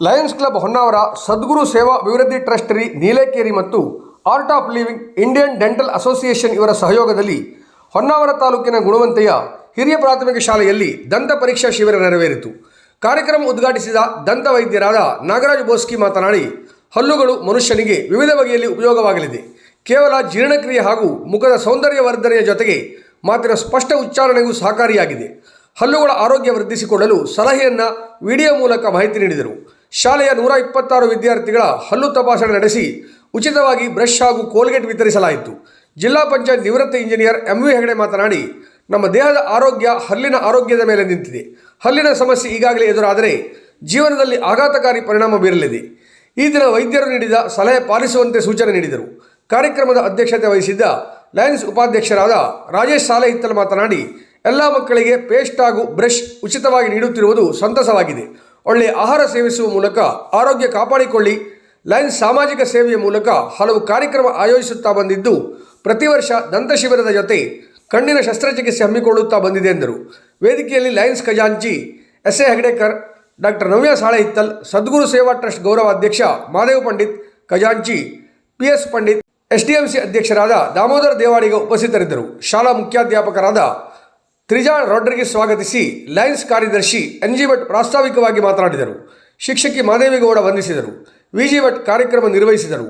Lions club Honnavar, ಸದ್ಗುರು ಸೇವಾ ಅಭಿವೃದ್ಧಿ trust ರೀ ನೀಲೇಕೇರಿ ಮತ್ತು art of living Indian dental association ಇವರ ಸಹಯೋಗದಲ್ಲಿ ಹೊನ್ನಾವರ ತಾಲೂಕಿನ ಗುಣವಂತೆಯ ಹಿರಿಯ ಪ್ರಾಥಮಿಕ ಶಾಲೆಯಲ್ಲಿ ದಂತ ಪರೀಕ್ಷಾ ಶಿಬಿರ ನೆರವೇರಿತು. ಕಾರ್ಯಕ್ರಮ ಉದ್ಘಾಟಿಸಿದ ದಂತ ವೈದ್ಯರಾದ ನಾಗರಾಜ್ ಬೋಸ್ಕಿ ಮಾತನಾಡಿ, ಹಲ್ಲುಗಳು ಮನುಷ್ಯನಿಗೆ ವಿವಿಧ ಬಗೆಯಲ್ಲಿ ಉಪಯೋಗವಾಗಲಿದೆ. ಕೇವಲ ಜೀರ್ಣಕ್ರಿಯೆ ಹಾಗೂ ಮುಖದ ಸೌಂದರ್ಯ ವರ್ಧನೆಯ ಜೊತೆಗೆ ಮಾತಿನ ಸ್ಪಷ್ಟ ಉಚ್ಚಾರಣೆಗೂ ಸಹಕಾರಿಯಾಗಿದೆ. ಹಲ್ಲುಗಳ ಆರೋಗ್ಯ ವೃದ್ಧಿಸಿಕೊಳ್ಳಲು ಸಲಹೆಯನ್ನು ವಿಡಿಯೋ ಮೂಲಕ ಮಾಹಿತಿ ನೀಡಿದರು. ಶಾಲೆಯ 126 ವಿದ್ಯಾರ್ಥಿಗಳ ಹಲ್ಲು ತಪಾಸಣೆ ನಡೆಸಿ ಉಚಿತವಾಗಿ ಬ್ರಷ್ ಹಾಗೂ ಕೋಲ್ಗೇಟ್ ವಿತರಿಸಲಾಯಿತು. ಜಿಲ್ಲಾ ಪಂಚಾಯತ್ ನಿವೃತ್ತ ಇಂಜಿನಿಯರ್ MV ಹೆಗಡೆ ಮಾತನಾಡಿ, ನಮ್ಮ ದೇಹದ ಆರೋಗ್ಯ ಹಲ್ಲಿನ ಆರೋಗ್ಯದ ಮೇಲೆ ನಿಂತಿದೆ. ಹಲ್ಲಿನ ಸಮಸ್ಯೆ ಈಗಾಗಲೇ ಎದುರಾದರೆ ಜೀವನದಲ್ಲಿ ಆಘಾತಕಾರಿ ಪರಿಣಾಮ ಬೀರಲಿದೆ. ಈ ದಿನ ವೈದ್ಯರು ನೀಡಿದ ಸಲಹೆ ಪಾಲಿಸುವಂತೆ ಸೂಚನೆ ನೀಡಿದರು. ಕಾರ್ಯಕ್ರಮದ ಅಧ್ಯಕ್ಷತೆ ವಹಿಸಿದ್ದ ಲಯನ್ಸ್ ಉಪಾಧ್ಯಕ್ಷರಾದ ರಾಜೇಶ್ ಸಾಲೆಹಿತ್ತಲ್ ಮಾತನಾಡಿ, ಎಲ್ಲ ಮಕ್ಕಳಿಗೆ ಪೇಸ್ಟ್ ಹಾಗೂ ಬ್ರಷ್ ಉಚಿತವಾಗಿ ನೀಡುತ್ತಿರುವುದು ಸಂತಸವಾಗಿದೆ. ಒಳ್ಳೆಯ ಆಹಾರ ಸೇವಿಸುವ ಮೂಲಕ ಆರೋಗ್ಯ ಕಾಪಾಡಿಕೊಳ್ಳಿ. ಲಯನ್ಸ್ ಸಾಮಾಜಿಕ ಸೇವೆಯ ಮೂಲಕ ಹಲವು ಕಾರ್ಯಕ್ರಮ ಆಯೋಜಿಸುತ್ತಾ ಬಂದಿದ್ದು, ಪ್ರತಿ ವರ್ಷ ದಂತ ಶಿಬಿರದ ಜೊತೆ ಕಣ್ಣಿನ ಶಸ್ತ್ರಚಿಕಿತ್ಸೆ ಹಮ್ಮಿಕೊಳ್ಳುತ್ತಾ ಬಂದಿದೆ ಎಂದರು. ವೇದಿಕೆಯಲ್ಲಿ ಲಯನ್ಸ್ ಖಜಾಂಚಿ SA ಹೆಗಡೇಕರ್, ಡಾಕ್ಟರ್ ನವ್ಯ ಸಾಳೆಹಿತ್ತಲ್, ಸದ್ಗುರು ಸೇವಾ ಟ್ರಸ್ಟ್ ಗೌರವ ಅಧ್ಯಕ್ಷ ಮಾದೇವ್ ಪಂಡಿತ್, ಖಜಾಂಚಿ PS ಪಂಡಿತ್, SDMC ಅಧ್ಯಕ್ಷರಾದ ದಾಮೋದರ ದೇವಾಡಿಗ ಉಪಸ್ಥಿತರಿದ್ದರು. ಶಾಲಾ ಮುಖ್ಯಾಧ್ಯಾಪಕರಾದ ತ್ರಿಜಾ ರಾಡ್ರಿಗಿಸ್ ಸ್ವಾಗತಿಸಿ, ಲಯನ್ಸ್ ಕಾರ್ಯದರ್ಶಿ NG ಭಟ್ ಪ್ರಾಸ್ತಾವಿಕವಾಗಿ ಮಾತನಾಡಿದರು. ಶಿಕ್ಷಕಿ ಮಾದೇವಿಗೌಡ ವಂದಿಸಿದರು. VG ಭಟ್ ಕಾರ್ಯಕ್ರಮ ನಿರ್ವಹಿಸಿದರು.